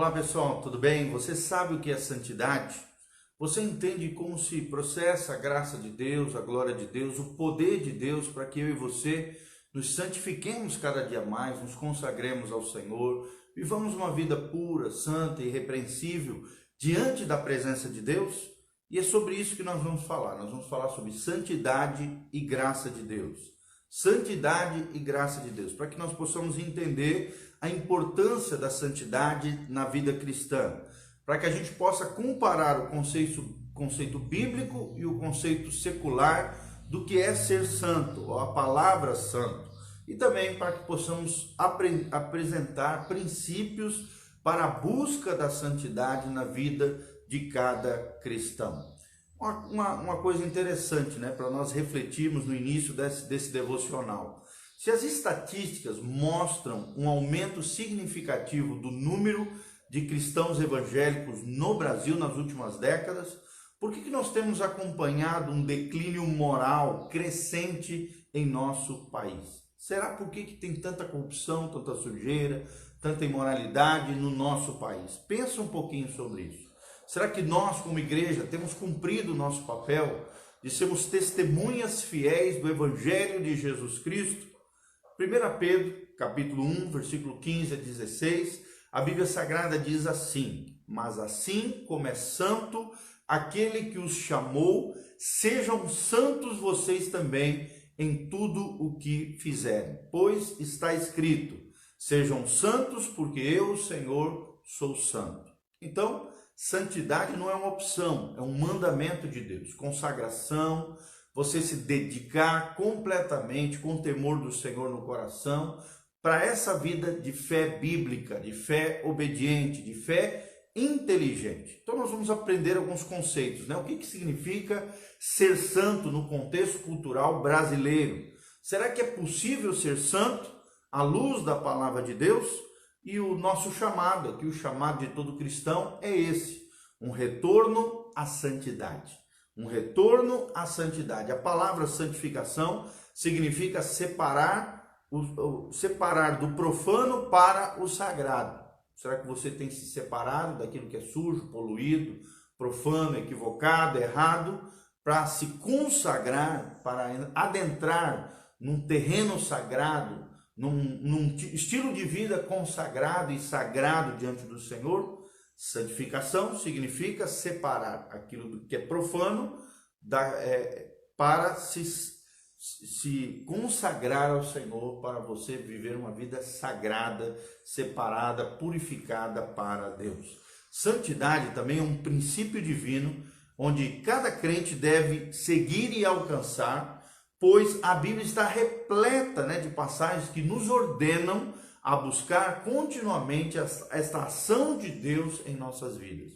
Olá pessoal, tudo bem? Você sabe o que é santidade? Você entende como se processa a graça de Deus, a glória de Deus, o poder de Deus para que eu e você nos santifiquemos cada dia mais, nos consagremos ao Senhor, vivamos uma vida pura, santa e irrepreensível diante da presença de Deus? E é sobre isso que nós vamos falar. Nós vamos falar sobre santidade e graça de Deus. Santidade e graça de Deus, para que nós possamos entender a importância da santidade na vida cristã, para que a gente possa comparar o conceito bíblico e o conceito secular do que é ser santo, ou a palavra santo, e também para que possamos apresentar princípios para a busca da santidade na vida de cada cristão. Uma coisa interessante, né, para nós refletirmos no início desse devocional. Se as estatísticas mostram um aumento significativo do número de cristãos evangélicos no Brasil nas últimas décadas, por que nós temos acompanhado um declínio moral crescente em nosso país? Será por que tem tanta corrupção, tanta sujeira, tanta imoralidade no nosso país? Pensa um pouquinho sobre isso. Será que nós, como igreja, temos cumprido o nosso papel de sermos testemunhas fiéis do Evangelho de Jesus Cristo? 1 Pedro, capítulo 1, versículo 15 a 16, a Bíblia Sagrada diz assim: mas assim como é santo aquele que os chamou, sejam santos vocês também em tudo o que fizerem. Pois está escrito: sejam santos porque eu, Senhor, sou santo. Então, santidade não é uma opção, é um mandamento de Deus. Consagração, você se dedicar completamente com o temor do Senhor no coração para essa vida de fé bíblica, de fé obediente, de fé inteligente. Então nós vamos aprender alguns conceitos, né? O que significa ser santo no contexto cultural brasileiro? Será que é possível ser santo à luz da palavra de Deus? E o nosso chamado, aqui o chamado de todo cristão é esse: um retorno à santidade. Um retorno à santidade. A palavra santificação significa separar do profano para o sagrado. Será que você tem se separado daquilo que é sujo, poluído, profano, equivocado, errado, para se consagrar, para adentrar num terreno sagrado, num estilo de vida consagrado e sagrado diante do Senhor? Santificação significa separar aquilo que é profano para se consagrar ao Senhor, para você viver uma vida sagrada, separada, purificada para Deus. Santidade também é um princípio divino, onde cada crente deve seguir e alcançar, pois a Bíblia está repleta, né, de passagens que nos ordenam a buscar continuamente esta ação de Deus em nossas vidas.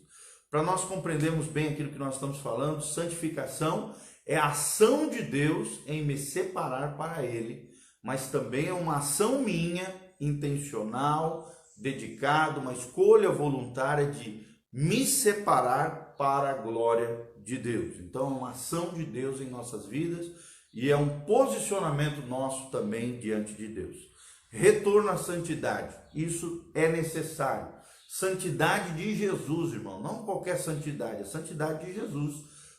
Para nós compreendermos bem aquilo que nós estamos falando, santificação é a ação de Deus em me separar para Ele, mas também é uma ação minha, intencional, dedicada, uma escolha voluntária de me separar para a glória de Deus. Então é uma ação de Deus em nossas vidas e é um posicionamento nosso também diante de Deus. Retorno à santidade, isso é necessário. Santidade de Jesus, irmão, não qualquer santidade, a santidade de Jesus,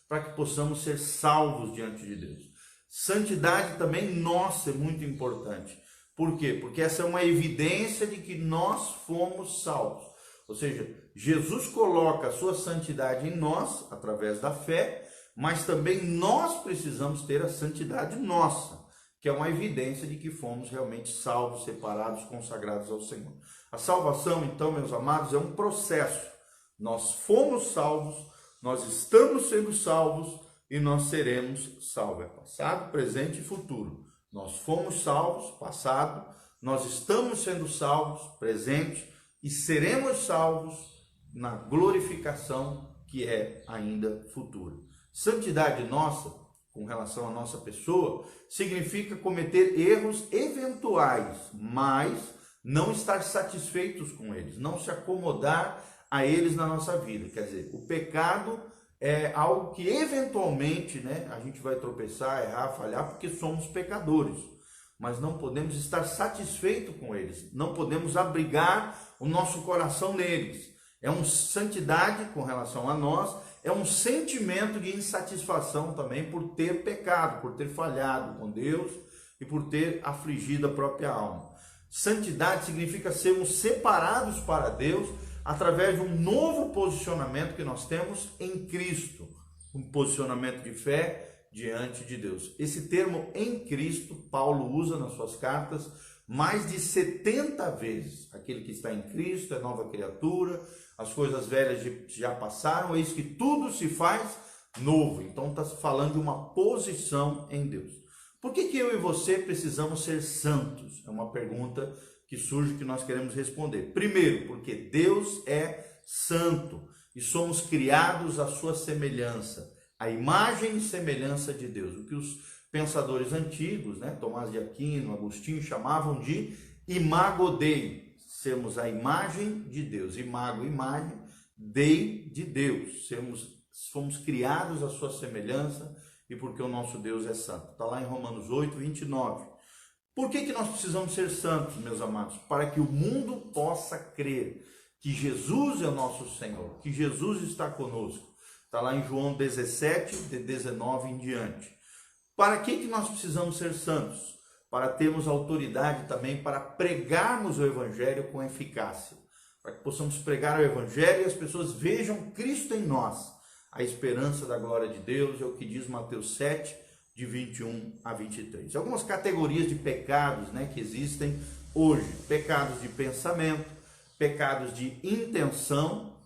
para que possamos ser salvos diante de Deus. Santidade também nossa é muito importante. Por quê? Porque essa é uma evidência de que nós fomos salvos. Ou seja, Jesus coloca a sua santidade em nós, através da fé, mas também nós precisamos ter a santidade nossa, que é uma evidência de que fomos realmente salvos, separados, consagrados ao Senhor. A salvação, então, meus amados, é um processo. Nós fomos salvos, nós estamos sendo salvos e nós seremos salvos. É passado, presente e futuro. Nós fomos salvos, passado, nós estamos sendo salvos, presente, e seremos salvos na glorificação que é ainda futura. Santidade nossa, com relação à nossa pessoa, significa cometer erros eventuais, mas não estar satisfeitos com eles, não se acomodar a eles na nossa vida. Quer dizer, o pecado é algo que eventualmente, né, a gente vai tropeçar, errar, falhar, porque somos pecadores, mas não podemos estar satisfeitos com eles, não podemos abrigar o nosso coração neles. É uma santidade com relação a nós, é um sentimento de insatisfação também por ter pecado, por ter falhado com Deus e por ter afligido a própria alma. Santidade significa sermos separados para Deus através de um novo posicionamento que nós temos em Cristo, um posicionamento de fé diante de Deus. Esse termo em Cristo, Paulo usa nas suas cartas mais de 70 vezes. Aquele que está em Cristo é nova criatura, as coisas velhas já passaram, eis que tudo se faz novo. Então está falando de uma posição em Deus. Por que eu e você precisamos ser santos? É uma pergunta que surge que nós queremos responder. Primeiro, porque Deus é santo e somos criados à sua semelhança, a imagem e semelhança de Deus. O que os pensadores antigos, Tomás de Aquino, Agostinho, chamavam de imago Dei, sermos a imagem de Deus. Imago, imagem, Dei, de Deus. Fomos criados à sua semelhança e porque o nosso Deus é santo. Está lá em Romanos 8, 29. Por que nós precisamos ser santos, meus amados? Para que o mundo possa crer que Jesus é o nosso Senhor, que Jesus está conosco. Está lá em João 17, de 19 em diante. Para que nós precisamos ser santos? Para termos autoridade também para pregarmos o Evangelho com eficácia. Para que possamos pregar o Evangelho e as pessoas vejam Cristo em nós. A esperança da glória de Deus é o que diz Mateus 7, de 21 a 23. Algumas categorias de pecados que existem hoje. Pecados de pensamento, pecados de intenção,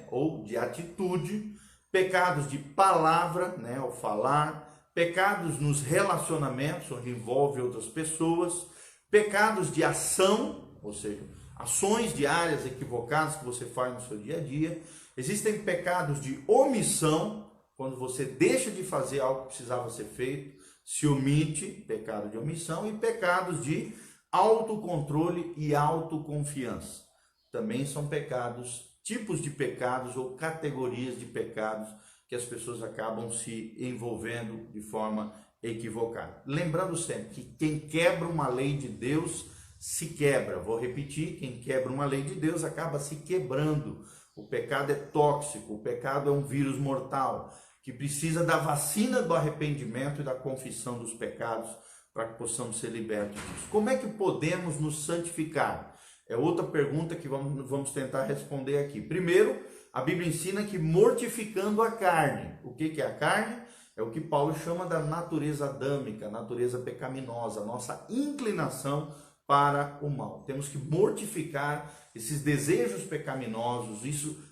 ou de atitude, pecados de palavra, ao falar, pecados nos relacionamentos, onde envolve outras pessoas, pecados de ação, ou seja, ações diárias equivocadas que você faz no seu dia a dia. Existem pecados de omissão, quando você deixa de fazer algo que precisava ser feito, se omite, pecado de omissão, e pecados de autocontrole e autoconfiança. Também são pecados, tipos de pecados ou categorias de pecados que as pessoas acabam se envolvendo de forma equivocada. Lembrando sempre que quem quebra uma lei de Deus se quebra. Vou repetir, quem quebra uma lei de Deus acaba se quebrando. O pecado é tóxico, o pecado é um vírus mortal, que precisa da vacina do arrependimento e da confissão dos pecados para que possamos ser libertos disso. Como é que podemos nos santificar? É outra pergunta que vamos tentar responder aqui. Primeiro, a Bíblia ensina que mortificando a carne. O que é a carne? É o que Paulo chama da natureza adâmica, natureza pecaminosa, a nossa inclinação para o mal. Temos que mortificar esses desejos pecaminosos,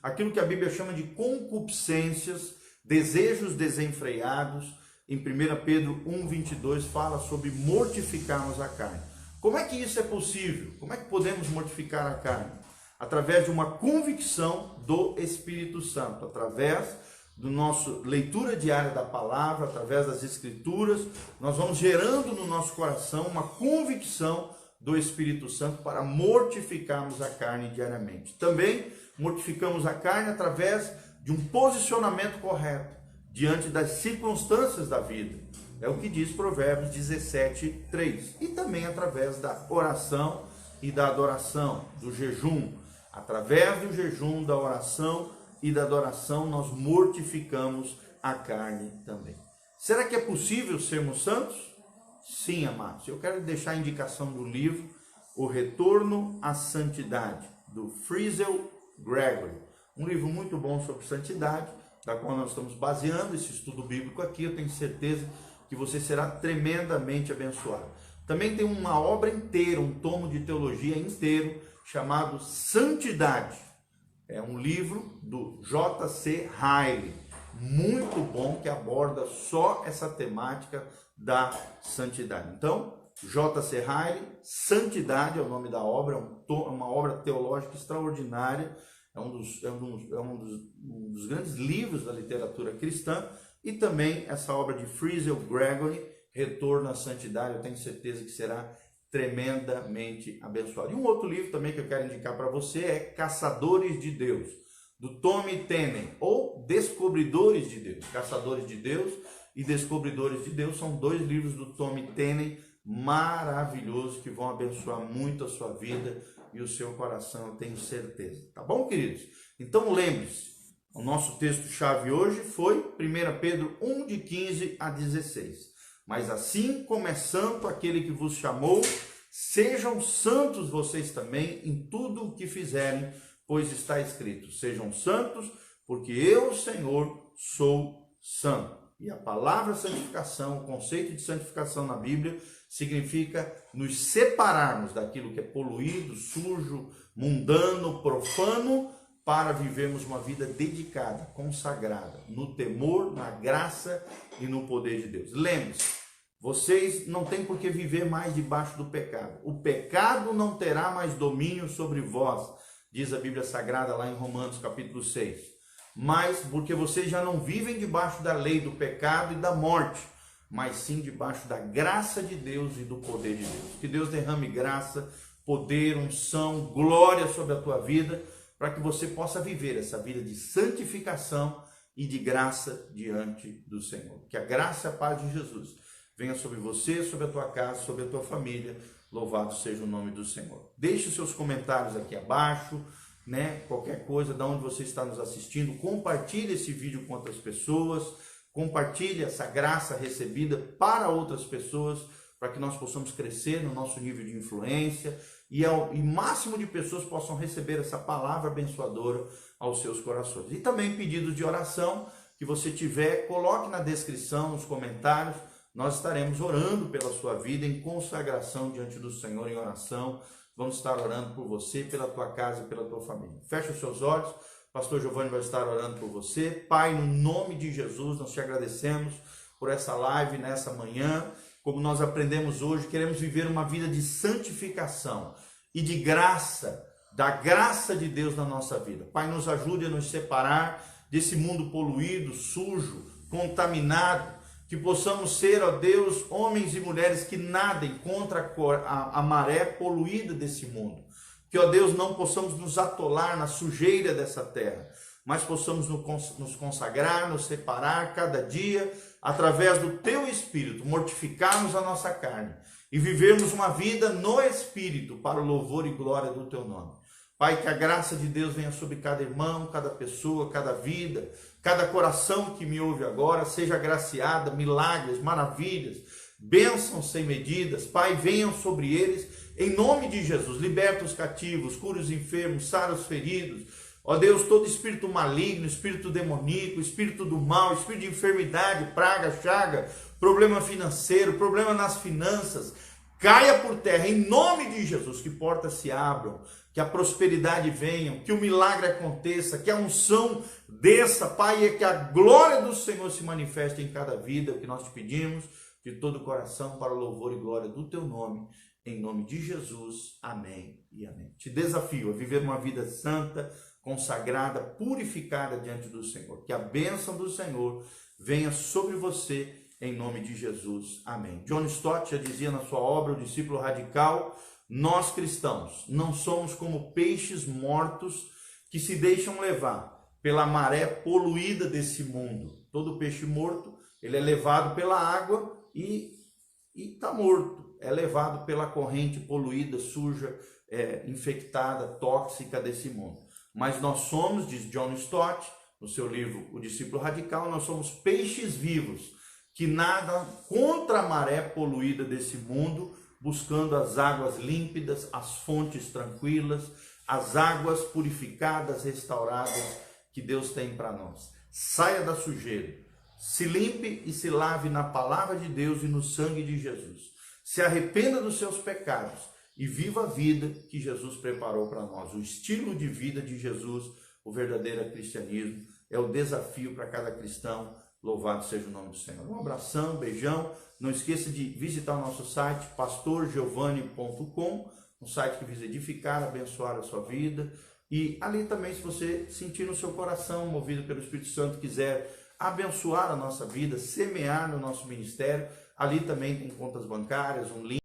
aquilo que a Bíblia chama de concupiscências, desejos desenfreados. Em 1 Pedro 1,22 fala sobre mortificarmos a carne. Como é que isso é possível? Como é que podemos mortificar a carne? Através de uma convicção do Espírito Santo, através da nossa leitura diária da palavra, através das Escrituras, nós vamos gerando no nosso coração uma convicção do Espírito Santo para mortificarmos a carne diariamente. Também mortificamos a carne através de um posicionamento correto diante das circunstâncias da vida. É o que diz Provérbios 17, 3. E também através da oração e da adoração, do jejum. Através do jejum, da oração e da adoração, nós mortificamos a carne também. Será que é possível sermos santos? Sim, amados. Eu quero deixar a indicação do livro O Retorno à Santidade, do Friesel Gregory. Um livro muito bom sobre santidade, da qual nós estamos baseando esse estudo bíblico aqui. Eu tenho certeza que você será tremendamente abençoado. Também tem uma obra inteira, um tomo de teologia inteiro, chamado Santidade. É um livro do J.C. Ryle, muito bom, que aborda só essa temática da santidade. Então, J.C. Ryle, Santidade é o nome da obra, é uma obra teológica extraordinária, é um dos grandes livros da literatura cristã, e também essa obra de Friesel Gregory, Retorno à Santidade. Eu tenho certeza que será tremendamente abençoado. E um outro livro também que eu quero indicar para você é Caçadores de Deus, do Tommy Tenney, ou Descobridores de Deus. Caçadores de Deus e Descobridores de Deus são dois livros do Tommy Tenney, maravilhosos que vão abençoar muito a sua vida e o seu coração, eu tenho certeza. Tá bom, queridos? Então lembre-se, o nosso texto-chave hoje foi 1 Pedro 1, de 15 a 16. Mas assim como é santo aquele que vos chamou, sejam santos vocês também em tudo o que fizerem, pois está escrito: sejam santos, porque eu, Senhor, sou santo. E a palavra santificação, o conceito de santificação na Bíblia, significa nos separarmos daquilo que é poluído, sujo, mundano, profano, para vivermos uma vida dedicada, consagrada, no temor, na graça e no poder de Deus. Lembre-se, vocês não têm por que viver mais debaixo do pecado. O pecado não terá mais domínio sobre vós, diz a Bíblia Sagrada lá em Romanos capítulo 6. Mas porque vocês já não vivem debaixo da lei do pecado e da morte, mas sim debaixo da graça de Deus e do poder de Deus. Que Deus derrame graça, poder, unção, glória sobre a tua vida, para que você possa viver essa vida de santificação e de graça diante do Senhor. Que a graça e a paz de Jesus venha sobre você, sobre a tua casa, sobre a tua família. Louvado seja o nome do Senhor. Deixe os seus comentários aqui abaixo, né? Qualquer coisa, de onde você está nos assistindo, compartilhe esse vídeo com outras pessoas, compartilhe essa graça recebida para outras pessoas, para que nós possamos crescer no nosso nível de influência e o máximo de pessoas possam receber essa palavra abençoadora aos seus corações. E também pedidos de oração que você tiver, coloque na descrição, nos comentários. Nós estaremos orando pela sua vida em consagração diante do Senhor em oração. Vamos estar orando por você, pela tua casa e pela tua família. Feche os seus olhos. Pastor Giovanni vai estar orando por você. Pai, no nome de Jesus, nós te agradecemos por essa live nessa manhã. Como nós aprendemos hoje, queremos viver uma vida de santificação e de graça, da graça de Deus na nossa vida. Pai, nos ajude a nos separar desse mundo poluído, sujo, contaminado, que possamos ser, ó Deus, homens e mulheres que nadem contra a maré poluída desse mundo. Que, ó Deus, não possamos nos atolar na sujeira dessa terra, mas possamos nos consagrar, nos separar cada dia, através do Teu Espírito, mortificarmos a nossa carne e vivermos uma vida no Espírito, para o louvor e glória do Teu nome. Pai, que a graça de Deus venha sobre cada irmão, cada pessoa, cada vida, cada coração que me ouve agora, seja agraciada, milagres, maravilhas, bênçãos sem medidas. Pai, venham sobre eles, em nome de Jesus. Liberta os cativos, cura os enfermos, sara os feridos. Ó Deus, todo espírito maligno, espírito demoníaco, espírito do mal, espírito de enfermidade, praga, chaga, problema financeiro, problema nas finanças, caia por terra, em nome de Jesus. Que portas se abram, que a prosperidade venha, que o milagre aconteça, que a unção desça, Pai, e que a glória do Senhor se manifeste em cada vida, o que nós te pedimos de todo o coração, para o louvor e glória do Teu nome, em nome de Jesus, amém e amém. Te desafio a viver uma vida santa, consagrada, purificada diante do Senhor. Que a bênção do Senhor venha sobre você, em nome de Jesus, amém. John Stott já dizia na sua obra, O Discípulo Radical: nós cristãos não somos como peixes mortos que se deixam levar pela maré poluída desse mundo. Todo peixe morto, ele é levado pela água e está morto. É levado pela corrente poluída, suja, infectada, tóxica desse mundo. Mas nós somos, diz John Stott, no seu livro O Discípulo Radical, nós somos peixes vivos que nadam contra a maré poluída desse mundo, buscando as águas límpidas, as fontes tranquilas, as águas purificadas, restauradas que Deus tem para nós. Saia da sujeira, se limpe e se lave na palavra de Deus e no sangue de Jesus. Se arrependa dos seus pecados e viva a vida que Jesus preparou para nós. O estilo de vida de Jesus, o verdadeiro cristianismo, é o desafio para cada cristão. Louvado seja o nome do Senhor. Um abração, um beijão. Não esqueça de visitar o nosso site, pastorgiovanni.com, um site que visa edificar, abençoar a sua vida. E ali também, se você sentir no seu coração, movido pelo Espírito Santo, quiser abençoar a nossa vida, semear no nosso ministério, ali também tem contas bancárias, um link.